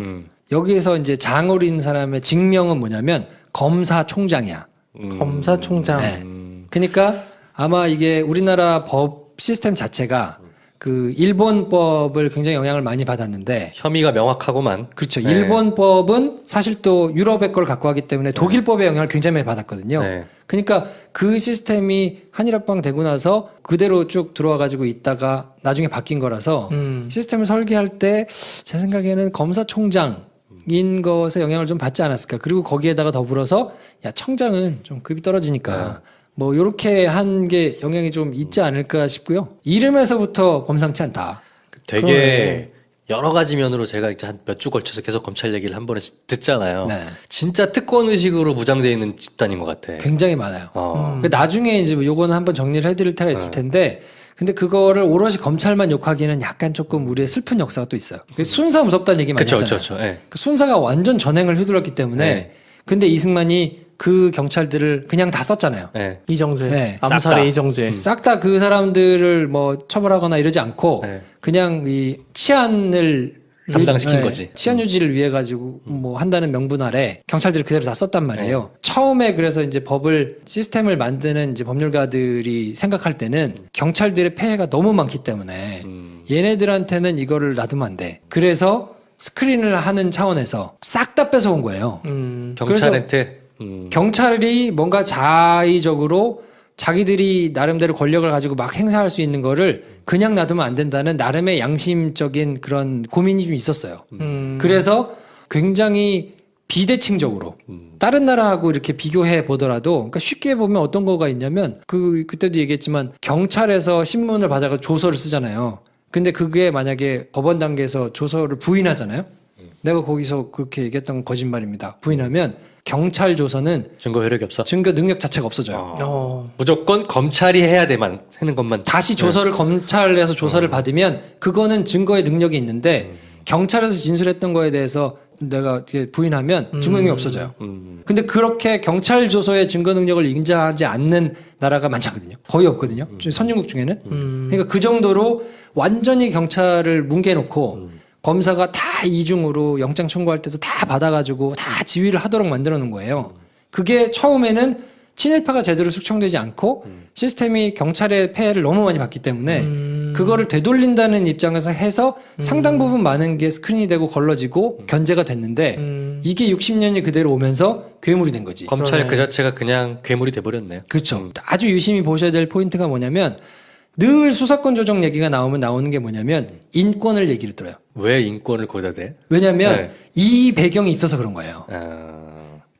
여기에서 이제 장으로 있는 사람의 직명은 뭐냐면 검사총장이야. 검사총장. 네. 그러니까 아마 이게 우리나라 법 시스템 자체가 그 일본법을 굉장히 영향을 많이 받았는데 혐의가 명확하고만. 그렇죠. 네. 일본법은 사실 또 유럽의 걸 갖고 하기 때문에 독일법의 영향을 굉장히 많이 받았거든요. 네. 그러니까 그 시스템이 한일합방 되고 나서 그대로 쭉 들어와 가지고 있다가 나중에 바뀐 거라서 시스템을 설계할 때 제 생각에는 검사총장인 것에 영향을 좀 받지 않았을까. 그리고 거기에다가 더불어서 야 청장은 좀 급이 떨어지니까 뭐 요렇게 한 게 영향이 좀 있지 않을까 싶고요. 이름에서부터 범상치 않다. 되게 그러네. 여러 가지 면으로 제가 이제 한 몇 주 걸쳐서 계속 검찰 얘기를 한 번에 듣잖아요. 네. 진짜 특권 의식으로 무장되어 있는 집단인 것 같아. 굉장히 많아요. 그 나중에 이제 뭐 요거는 한번 정리를 해드릴 때가 있을 텐데, 근데 그거를 오롯이 검찰만 욕하기는 약간 조금 우리의 슬픈 역사가 또 있어요. 순사 무섭다는 얘기 많이 그렇죠, 하잖아요. 그렇죠. 예. 그 순사가 완전 전횡을 휘둘렀기 때문에, 네. 근데 이승만이 그 경찰들을 그냥 다 썼잖아요. 예. 이정재. 네. 싹 다. 암살의 이정재. 싹 다 그 사람들을 뭐 처벌하거나 이러지 않고 네. 그냥 이 치안을 담당시킨 거지. 치안 유지를 위해 가지고 뭐 한다는 명분 아래 경찰들이 그대로 다 썼단 말이에요. 처음에 그래서 이제 법을 시스템을 만드는 이제 법률가들이 생각할 때는 경찰들의 폐해가 너무 많기 때문에 얘네들한테는 이거를 놔두면 안 돼. 그래서 스크린을 하는 차원에서 싹 다 뺏어온 거예요. 경찰한테 경찰이 뭔가 자의적으로 자기들이 나름대로 권력을 가지고 막 행사할 수 있는 거를 그냥 놔두면 안 된다는 나름의 양심적인 그런 고민이 좀 있었어요. 그래서 굉장히 비대칭적으로 다른 나라하고 이렇게 비교해 보더라도 그러니까 쉽게 보면 어떤 거가 있냐면 그때도 얘기했지만 경찰에서 신문을 받아가 조서를 쓰잖아요. 근데 그게 만약에 법원 단계에서 조서를 부인하잖아요. 내가 거기서 그렇게 얘기했던 건 거짓말입니다. 부인하면 경찰 조서는 증거 효력이 없어. 증거 능력 자체가 없어져요. 무조건 검찰이 해야 돼만 하는 것만. 다시 조서를 검찰에서 조서를 받으면 그거는 증거의 능력이 있는데 경찰에서 진술했던 거에 대해서 내가 이렇게 부인하면 증거 능력이 없어져요. 근데 그렇게 경찰 조서의 증거 능력을 인정하지 않는 나라가 많지 않거든요. 거의 없거든요. 선진국 중에는. 그러니까 그 정도로 완전히 경찰을 뭉개놓고 검사가 다 이중으로 영장 청구할 때도 다 받아가지고 다 지휘를 하도록 만들어 놓은 거예요. 그게 처음에는 친일파가 제대로 숙청되지 않고 시스템이 경찰의 폐해를 너무 많이 받기 때문에 그거를 되돌린다는 입장에서 해서 상당 부분 많은 게 스크린이 되고 걸러지고 견제가 됐는데 이게 60년이 그대로 오면서 괴물이 된 거지. 검찰 그러네. 그 자체가 그냥 괴물이 돼버렸네요. 그렇죠. 아주 유심히 보셔야 될 포인트가 뭐냐면 늘 수사권 조정 얘기가 나오면 나오는 게 뭐냐면 인권을 얘기를 들어요. 왜 인권을 거기다 대? 왜냐하면 네. 이 배경이 있어서 그런 거예요.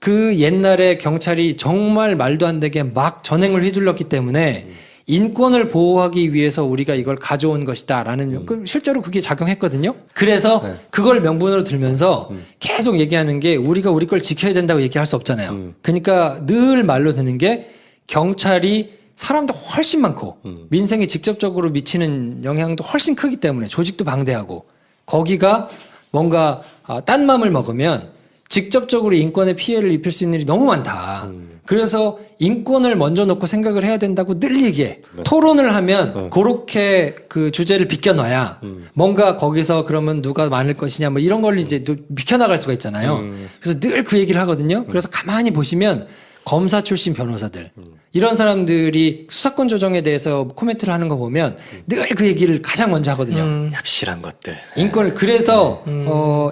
그 옛날에 경찰이 정말 말도 안 되게 막 전횡을 휘둘렀기 때문에 인권을 보호하기 위해서 우리가 이걸 가져온 것이다라는 실제로 그게 작용했거든요. 그래서 네. 그걸 명분으로 들면서 계속 얘기하는 게 우리가 우리 걸 지켜야 된다고 얘기할 수 없잖아요. 그러니까 늘 말로 드는 게 경찰이 사람도 훨씬 많고 민생에 직접적으로 미치는 영향도 훨씬 크기 때문에 조직도 방대하고 거기가 뭔가 딴 맘을 먹으면 직접적으로 인권에 피해를 입힐 수 있는 일이 너무 많다. 그래서 인권을 먼저 놓고 생각을 해야 된다고 늘 얘기해. 토론을 하면 그렇게 그 주제를 비껴놔야 뭔가 거기서 그러면 누가 많을 것이냐 뭐 이런 걸 이제 또 비켜나갈 수가 있잖아요. 그래서 늘 그 얘기를 하거든요. 그래서 가만히 보시면 검사 출신 변호사들 이런 사람들이 수사권 조정에 대해서 코멘트를 하는 거 보면 늘 그 얘기를 가장 먼저 하거든요. 얍실한 것들. 인권을 그래서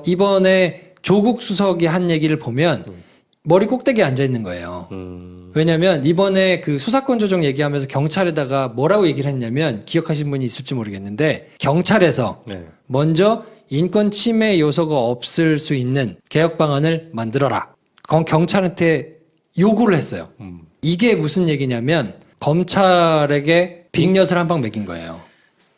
이번에 조국 수석이 한 얘기를 보면 머리 꼭대기에 앉아 있는 거예요. 왜냐면 이번에 그 수사권 조정 얘기하면서 경찰에다가 뭐라고 얘기를 했냐면 기억하신 분이 있을지 모르겠는데 경찰에서 네. 먼저 인권 침해 요소가 없을 수 있는 개혁 방안을 만들어라. 경찰한테 요구를 했어요. 이게 무슨 얘기냐면 검찰에게 빅엿을 한 방 먹인 거예요.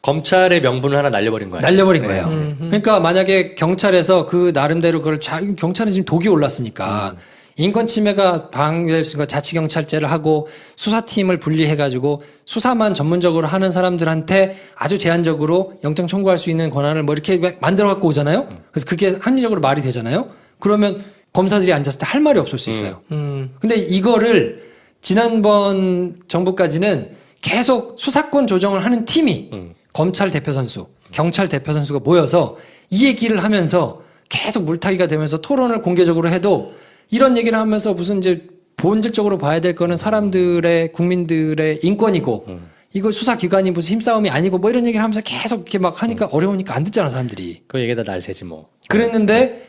검찰의 명분을 하나 날려버린 거예요. 날려버린 거예요. 그러니까 만약에 경찰에서 그 나름대로 그걸 경찰은 지금 독이 올랐으니까 인권 침해가 방해될 수 있으니까 자치경찰제를 하고 수사팀을 분리해가지고 수사만 전문적으로 하는 사람들한테 아주 제한적으로 영장 청구할 수 있는 권한을 뭐 이렇게 만들어 갖고 오잖아요. 그래서 그게 합리적으로 말이 되잖아요. 그러면 검사들이 앉았을 때 할 말이 없을 수 있어요. 근데 이거를 지난번 정부까지는 계속 수사권 조정을 하는 팀이 검찰 대표 선수, 경찰 대표 선수가 모여서 이 얘기를 하면서 계속 물타기가 되면서 토론을 공개적으로 해도 이런 얘기를 하면서 무슨 이제 본질적으로 봐야 될 거는 사람들의 국민들의 인권이고 이거 수사기관이 무슨 힘싸움이 아니고 뭐 이런 얘기를 하면서 계속 이렇게 막 하니까 어려우니까 안 듣잖아 사람들이. 그 얘기다 날새지 뭐. 그랬는데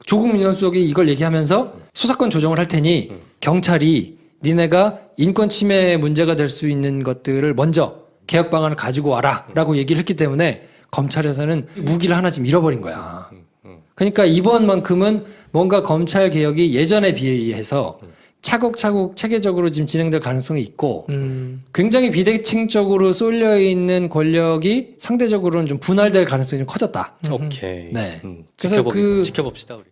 조국 민정수석이 이걸 얘기하면서 수사권 조정을 할 테니 경찰이 니네가 인권 침해 문제가 될 수 있는 것들을 먼저 개혁 방안을 가지고 와라라고 얘기를 했기 때문에 검찰에서는 무기를 하나 지금 잃어버린 거야. 그러니까 이번만큼은 뭔가 검찰 개혁이 예전에 비해서 차곡차곡 체계적으로 지금 진행될 가능성이 있고 굉장히 비대칭적으로 쏠려 있는 권력이 상대적으로는 좀 분할될 가능성이 좀 커졌다. 오케이. 네. 그래서 지켜봅시다 우리.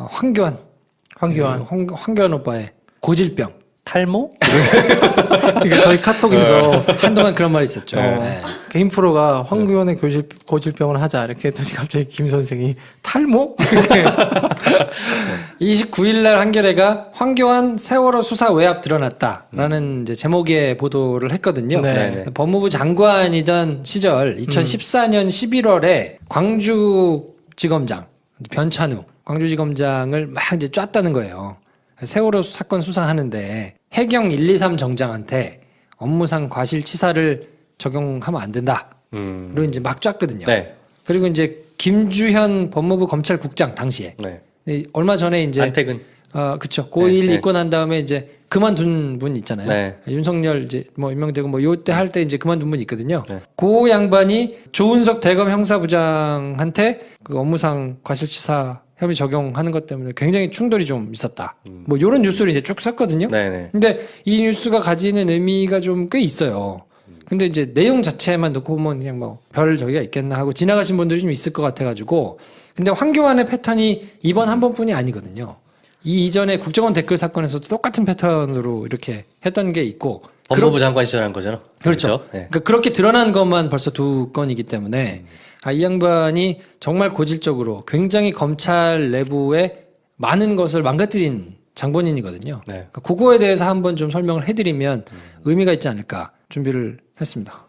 황교안 황교안 오빠의 고질병. 탈모? 이게 저희 카톡에서 한동안 그런 말이 있었죠. 네. 네. 개인 프로가 황교안의 고질병을 하자 이렇게 했더니 갑자기 김 선생이 탈모? 29일 날 한겨레가 황교안 세월호 수사 외압 드러났다라는 이제 제목의 보도를 했거든요. 네. 법무부 장관이던 시절 2014년 11월에 광주지검장 변찬우 광주지검장을 막 이제 쐈다는 거예요. 세월호 사건 수사하는데 해경 123 정장한테 업무상 과실치사를 적용하면 안 된다. 로 이제 막 쐈거든요. 네. 그리고 이제 김주현 법무부 검찰국장 당시에 네. 얼마 전에 이제 안택은. 그쵸. 고1 네. 입고 난 다음에 이제 그만둔 분 있잖아요. 네. 윤석열 이제 뭐 임명되고 뭐 요때 할 때 이제 그만둔 분 있거든요. 네. 그 양반이 조은석 대검 형사부장한테 그 업무상 과실치사 혐의 적용하는 것 때문에 굉장히 충돌이 좀 있었다. 뭐 요런 뉴스를 이제 쭉 썼거든요. 네네. 근데 이 뉴스가 가지는 의미가 좀 꽤 있어요. 근데 이제 내용 자체만 놓고 보면 그냥 뭐 별 저기가 있겠나 하고 지나가신 분들이 좀 있을 것 같아가지고. 근데 황교안의 패턴이 이번 한 번뿐이 아니거든요. 이 이전에 국정원 댓글 사건에서도 똑같은 패턴으로 이렇게 했던 게 있고. 법무부 장관 시절 한 거잖아. 그렇죠. 네. 그러니까 그렇게 드러난 것만 벌써 2건이기 때문에 이 양반이 정말 고질적으로 굉장히 검찰 내부에 많은 것을 망가뜨린 장본인이거든요. 네. 그러니까 그거에 대해서 한번 좀 설명을 해드리면 의미가 있지 않을까 준비를 했습니다.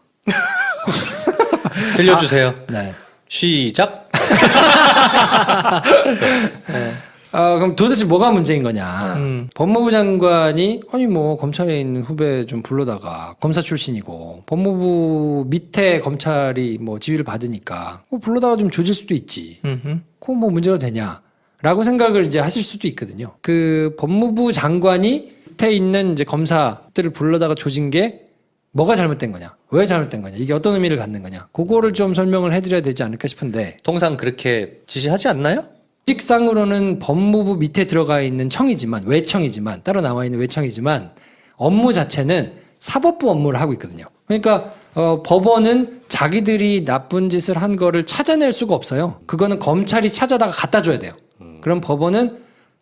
들려주세요. 네. 시작. 그럼 도대체 뭐가 문제인 거냐. 법무부 장관이 아니 뭐 검찰에 있는 후배 좀 불러다가 검사 출신이고 법무부 밑에 검찰이 뭐 지휘를 받으니까 불러다가 좀 조질 수도 있지. 그거 뭐 문제가 되냐. 라고 생각을 이제 하실 수도 있거든요. 그 법무부 장관이 밑에 있는 이제 검사들을 불러다가 조진 게 뭐가 잘못된 거냐? 왜 잘못된 거냐? 이게 어떤 의미를 갖는 거냐? 그거를 좀 설명을 해드려야 되지 않을까 싶은데 통상 그렇게 지시하지 않나요? 직상으로는 법무부 밑에 들어가 있는 청이지만 외청이지만 따로 나와 있는 외청이지만 업무 자체는 사법부 업무를 하고 있거든요. 그러니까 법원은 자기들이 나쁜 짓을 한 거를 찾아낼 수가 없어요. 그거는 검찰이 찾아다가 갖다 줘야 돼요. 그럼 법원은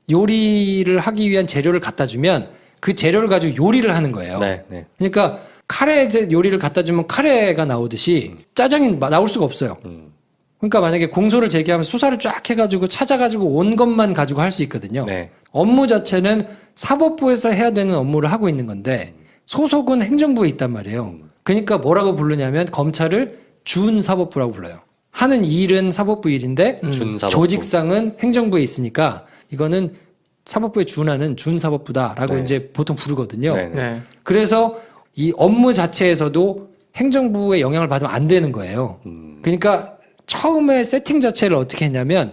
요리를 하기 위한 재료를 갖다 주면 그 재료를 가지고 요리를 하는 거예요. 네, 네. 그러니까 카레 요리를 갖다 주면 카레가 나오듯이 짜장이 나올 수가 없어요. 그러니까 만약에 공소를 제기하면 수사를 쫙 해가지고 찾아가지고 온 것만 가지고 할 수 있거든요. 네. 업무 자체는 사법부에서 해야 되는 업무를 하고 있는 건데 소속은 행정부에 있단 말이에요. 그러니까 뭐라고 부르냐면 검찰을 준사법부라고 불러요. 하는 일은 사법부 일인데 준사법부. 조직상은 행정부에 있으니까 이거는 사법부에 준하는 준사법부다라고 네. 이제 보통 부르거든요. 네, 네. 네. 그래서 이 업무 자체에서도 행정부의 영향을 받으면 안 되는 거예요. 그러니까 처음에 세팅 자체를 어떻게 했냐면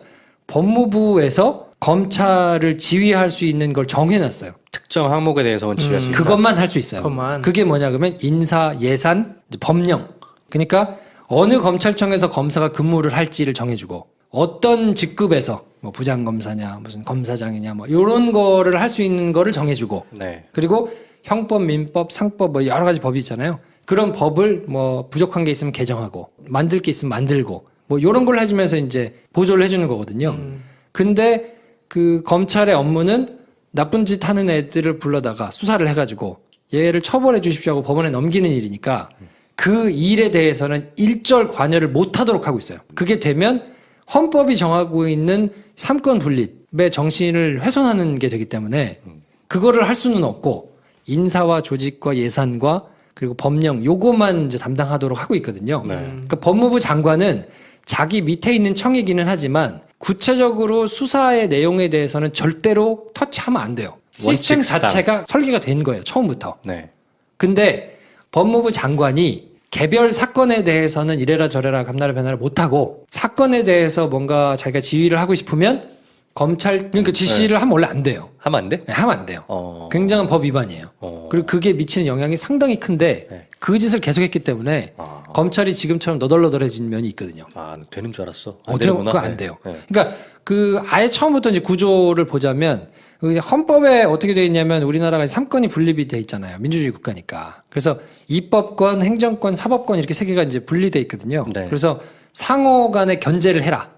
법무부에서 검찰을 지휘할 수 있는 걸 정해놨어요. 특정 항목에 대해서만 지휘할 수 있다. 그것만 할 수 있어요. 그것만. 그게 뭐냐 그러면 인사, 예산, 이제 법령. 그러니까 어느 검찰청에서 검사가 근무를 할지를 정해주고 어떤 직급에서 뭐 부장검사냐 무슨 검사장이냐 뭐 이런 거를 할 수 있는 거를 정해주고 네. 그리고 형법, 민법, 상법 뭐 여러 가지 법이 있잖아요. 그런 법을 뭐 부족한 게 있으면 개정하고 만들 게 있으면 만들고 뭐 이런 걸 해주면서 이제 보조를 해주는 거거든요. 근데 그 검찰의 업무는 나쁜 짓 하는 애들을 불러다가 수사를 해가지고 얘를 처벌해 주십시오 하고 법원에 넘기는 일이니까 그 일에 대해서는 일절 관여를 못 하도록 하고 있어요. 그게 되면 헌법이 정하고 있는 삼권 분립의 정신을 훼손하는 게 되기 때문에 그거를 할 수는 없고 인사와 조직과 예산과 그리고 법령 요것만 이제 담당하도록 하고 있거든요. 네. 그러니까 법무부 장관은 자기 밑에 있는 청이기는 하지만 구체적으로 수사의 내용에 대해서는 절대로 터치하면 안 돼요. 시스템 원칙상. 자체가 설계가 된 거예요. 처음부터. 네. 근데 법무부 장관이 개별 사건에 대해서는 이래라 저래라 감나라 변화를 못하고 사건에 대해서 뭔가 자기가 지휘를 하고 싶으면 검찰 그러니까 지시를 하면 원래 안 돼요. 하면 안 돼? 네, 하면 안 돼요. 굉장한 법 위반이에요. 그리고 그게 미치는 영향이 상당히 큰데 네. 그 짓을 계속했기 때문에 검찰이 지금처럼 너덜너덜해진 면이 있거든요. 아, 되는 줄 알았어. 그거 안 돼요. 네. 그러니까 그 아예 처음부터 이제 구조를 보자면 그 헌법에 어떻게 되어 있냐면 우리나라가 3권이 분립이 돼 있잖아요. 민주주의 국가니까. 그래서 입법권, 행정권, 사법권 이렇게 세 개가 이제 분리돼 있거든요. 네. 그래서 상호 간에 견제를 해라.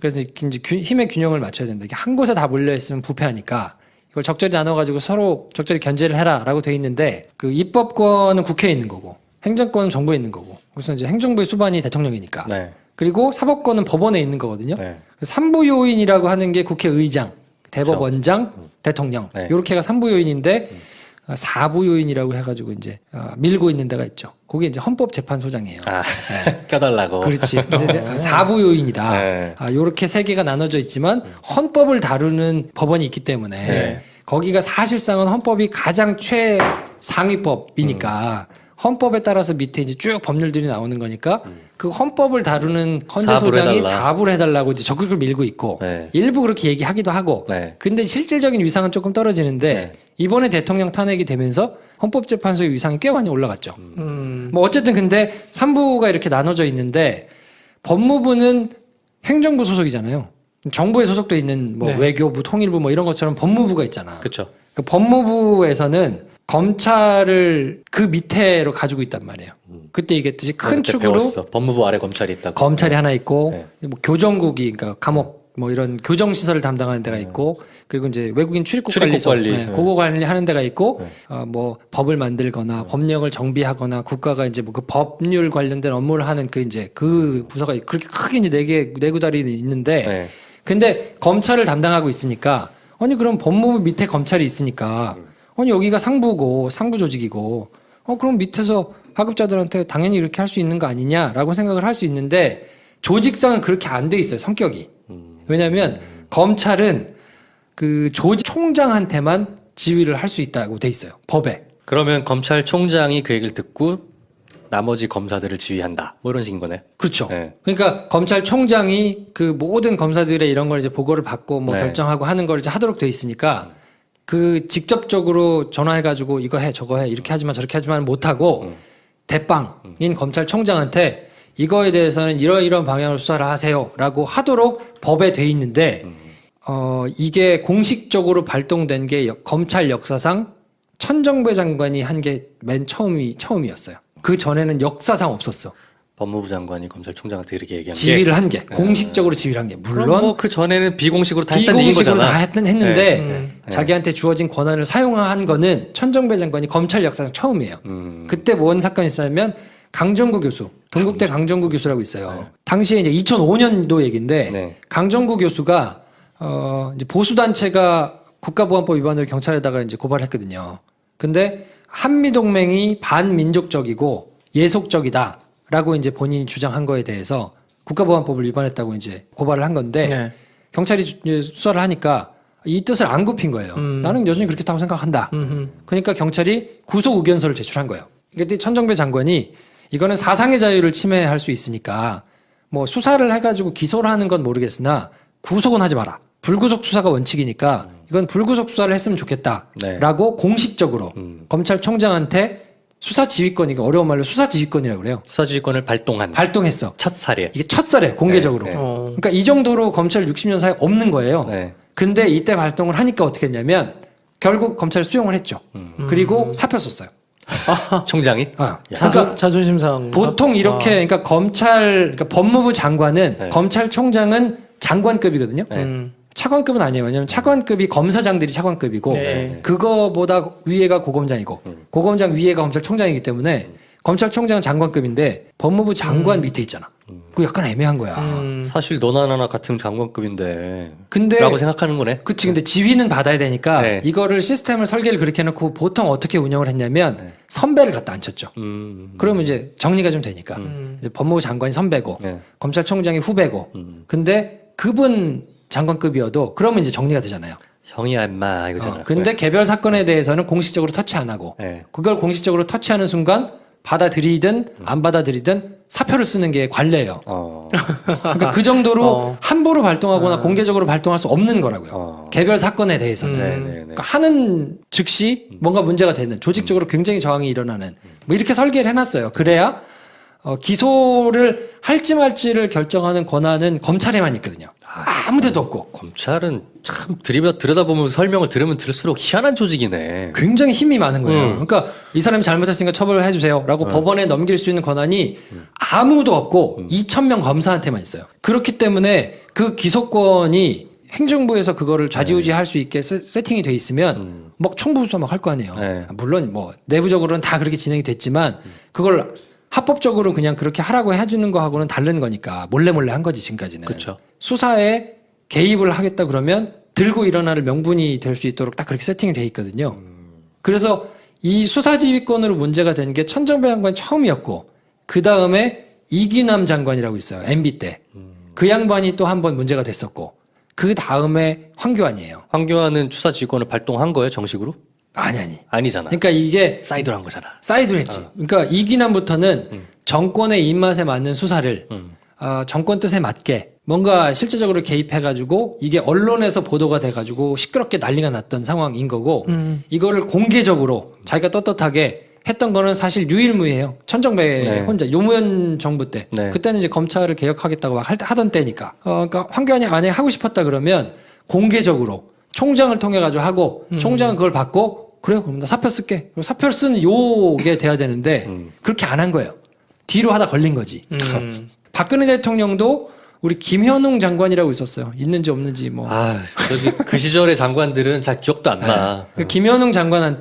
그래서 이제 힘의 균형을 맞춰야 된다. 이게 한 곳에 다 몰려 있으면 부패하니까 이걸 적절히 나눠가지고 서로 적절히 견제를 해라라고 돼 있는데 그 입법권은 국회에 있는 거고 행정권은 정부에 있는 거고 그래서 이제 행정부의 수반이 대통령이니까 네. 그리고 사법권은 법원에 있는 거거든요. 네. 삼부요인이라고 하는 게 국회의장, 대법원장, 대통령 네. 이렇게가 삼부요인인데 사부요인이라고 해가지고 이제 밀고 있는 데가 있죠. 그게 이제 헌법재판소장이에요. 아, 껴달라고. 그렇지. 근데 사부요인이다. 네. 요렇게 세 개가 나눠져 있지만 헌법을 다루는 법원이 있기 때문에 네. 거기가 사실상은 헌법이 가장 최상위법이니까 헌법에 따라서 밑에 이제 쭉 법률들이 나오는 거니까 그 헌법을 다루는 헌재소장이 사부를 해달라고 이제 적극을 밀고 있고 네. 일부 그렇게 얘기하기도 하고 네. 근데 실질적인 위상은 조금 떨어지는데 네. 이번에 대통령 탄핵이 되면서 헌법재판소의 위상이 꽤 많이 올라갔죠. 뭐 어쨌든 근데 3부가 이렇게 나눠져 있는데 법무부는 행정부 소속이잖아요. 정부에 소속돼 있는 뭐 네. 외교부, 통일부 뭐 이런 것처럼 법무부가 있잖아. 그렇죠. 그 법무부에서는 검찰을 그 밑에로 가지고 있단 말이에요. 그때 얘기했듯이 큰 축으로 배웠어. 법무부 아래 검찰이 있다고. 검찰이 하나 있고 네. 뭐 교정국이 그러니까 감옥 뭐 이런 교정 시설을 담당하는 데가 있고 그리고 이제 외국인 출입국 관리소 관리. 네, 그거 관리하는 데가 있고 뭐 법을 만들거나 법령을 정비하거나 국가가 이제 뭐 그 법률 관련된 업무를 하는 그 이제 그 부서가 그렇게 크게 이제 네 구달이 있는데 네. 근데 검찰을 담당하고 있으니까 아니 그럼 법무부 밑에 검찰이 있으니까 아니 여기가 상부고 상부 조직이고 그럼 밑에서 하급자들한테 당연히 이렇게 할 수 있는 거 아니냐라고 생각을 할 수 있는데 조직상은 그렇게 안 돼 있어요. 성격이. 왜냐하면 검찰은 그 조직 총장한테만 지휘를 할 수 있다고 돼 있어요. 법에. 그러면 검찰총장이 그 얘기를 듣고 나머지 검사들을 지휘한다. 뭐 이런 식인 거네. 그렇죠. 네. 그러니까 검찰총장이 그 모든 검사들의 이런 걸 이제 보고를 받고 뭐 네. 결정하고 하는 걸 이제 하도록 돼 있으니까 그 직접적으로 전화해가지고 이거 해 저거 해 이렇게 하지만 저렇게 하지만 못하고 대빵인 검찰총장한테 이거에 대해서는 이러이러한 방향으로 수사를 하세요라고 하도록 법에 돼 있는데 이게 공식적으로 발동된 게 검찰 역사상 천정배 장관이 한 게 맨 처음이었어요. 그 전에는 역사상 없었어. 법무부 장관이 검찰총장한테 이렇게 얘기한 게 지휘를 한 게 공식적으로 지휘를 한 게 물론 뭐그 전에는 비공식으로 다 했다는 얘기인 비공식으로 거잖아. 다 했는데 네. 자기한테 주어진 권한을 사용한 거는 천정배 장관이 검찰 역사상 처음이에요. 그때 뭔 사건이 있었냐면 강정구 교수, 동국대 강정구 교수라고 있어요. 당시에 이제 2005년도 얘기인데 네. 강정구 교수가 이제 보수 단체가 국가보안법 위반으로 경찰에다가 이제 고발했거든요. 근데 한미 동맹이 반민족적이고 예속적이다라고 이제 본인이 주장한 거에 대해서 국가보안법을 위반했다고 이제 고발을 한 건데 네. 경찰이 이제 수사를 하니까 이 뜻을 안 굽힌 거예요. 나는 여전히 그렇게 다고 생각한다. 그러니까 경찰이 구속 의견서를 제출한 거예요. 그때 천정배 장관이 이거는 사상의 자유를 침해할 수 있으니까 뭐 수사를 해가지고 기소를 하는 건 모르겠으나 구속은 하지 마라. 불구속 수사가 원칙이니까 이건 불구속 수사를 했으면 좋겠다라고 공식적으로 검찰총장한테 수사 지휘권이 어려운 말로 수사 지휘권이라고 그래요. 수사지휘권을 발동했어. 첫 사례. 이게 첫 사례 공개적으로. 네, 네. 그러니까 이 정도로 검찰 60년 사이에 없는 거예요. 네. 근데 이때 발동을 하니까 어떻게 했냐면 결국 검찰 수용을 했죠. 그리고 사표 썼어요. 총장이 그러니까 자존심 상한 거? 보통 이렇게 그러니까 그러니까 법무부 장관은 네. 검찰총장은 장관급이거든요. 네. 차관급은 아니에요. 왜냐하면 차관급이 검사장들이 차관급이고 네. 그거보다 위에가 고검장이고 고검장 위에가 검찰총장이기 때문에 검찰총장은 장관급인데 법무부 장관 밑에 있잖아. 그거 약간 애매한 거야. 사실 너나 나나 같은 장관급인데 근데 라고 생각하는 거네. 그치. 근데 지휘는 받아야 되니까 네. 이거를 시스템을 설계를 그렇게 해놓고 보통 어떻게 운영을 했냐면 선배를 갖다 앉혔죠. 그러면 이제 정리가 좀 되니까 이제 법무부 장관이 선배고 네. 검찰총장이 후배고 근데 그분 장관급이어도 그러면 이제 정리가 되잖아요. 형이야 임마 이거잖아. 근데 개별 사건에 대해서는 공식적으로 터치 안 하고 네. 그걸 공식적으로 터치하는 순간 받아들이든 안 받아들이든 사표를 쓰는 게 관례예요. 그러니까 그 정도로 함부로 발동하거나 공개적으로 발동할 수 없는 거라고요. 개별 사건에 대해서는. 네, 네, 네. 그러니까 하는 즉시 뭔가 문제가 되는 조직적으로 굉장히 저항이 일어나는 뭐 이렇게 설계를 해놨어요. 그래야 기소를 할지 말지를 결정하는 권한은 검찰에만 있거든요. 아무데도 없고. 검찰은 참 들여다보면 설명을 들으면 들을수록 희한한 조직이네. 굉장히 힘이 많은 거예요. 그러니까 이 사람이 잘못했으니까 처벌을 해주세요라고 법원에 넘길 수 있는 권한이 아무도 없고 2,000명 검사한테만 있어요. 그렇기 때문에 그 기소권이 행정부에서 그거를 좌지우지할 수 있게 세팅이 돼 있으면 막 총부수사 막 할 거 아니에요. 네. 물론 뭐 내부적으로는 다 그렇게 진행이 됐지만 그걸 합법적으로 그냥 그렇게 하라고 해주는 거하고는 다른 거니까 몰래 한 거지 지금까지는. 그쵸. 수사에 개입을 하겠다 그러면 들고 일어날 명분이 될 수 있도록 딱 그렇게 세팅이 돼 있거든요. 그래서 이 수사지휘권으로 문제가 된 게 천정배 장관이 처음이었고 그 다음에 이기남 장관이라고 있어요. MB 때. 그 양반이 또 한 번 문제가 됐었고 그 다음에 황교안이에요. 황교안은 수사지휘권을 발동한 거예요 정식으로? 아니. 아니잖아. 그러니까 이게 사이드로 한 거잖아. 사이드로 했지. 그러니까 이기남부터는 정권의 입맛에 맞는 수사를 정권 뜻에 맞게 뭔가 실제적으로 개입해가지고 이게 언론에서 보도가 돼가지고 시끄럽게 난리가 났던 상황인 거고 이거를 공개적으로 자기가 떳떳하게 했던 거는 사실 유일무이해요. 천정배 네. 혼자 노무현 정부 때 네. 그때는 이제 검찰을 개혁하겠다고 막 하던 때니까. 그러니까 황교안이 만약에 하고 싶었다 그러면 공개적으로 총장을 통해 가지고 하고 총장은 그걸 받고 그래요 그럼 나 사표 쓸게. 그리고 사표를 쓰는 요게 돼야 되는데 그렇게 안 한 거예요. 뒤로 하다 걸린 거지. 박근혜 대통령도 우리 김현웅 장관이라고 있었어요. 있는지 없는지 뭐. 저기 그 시절의 장관들은 잘 기억도 안 나. 김현웅 장관한테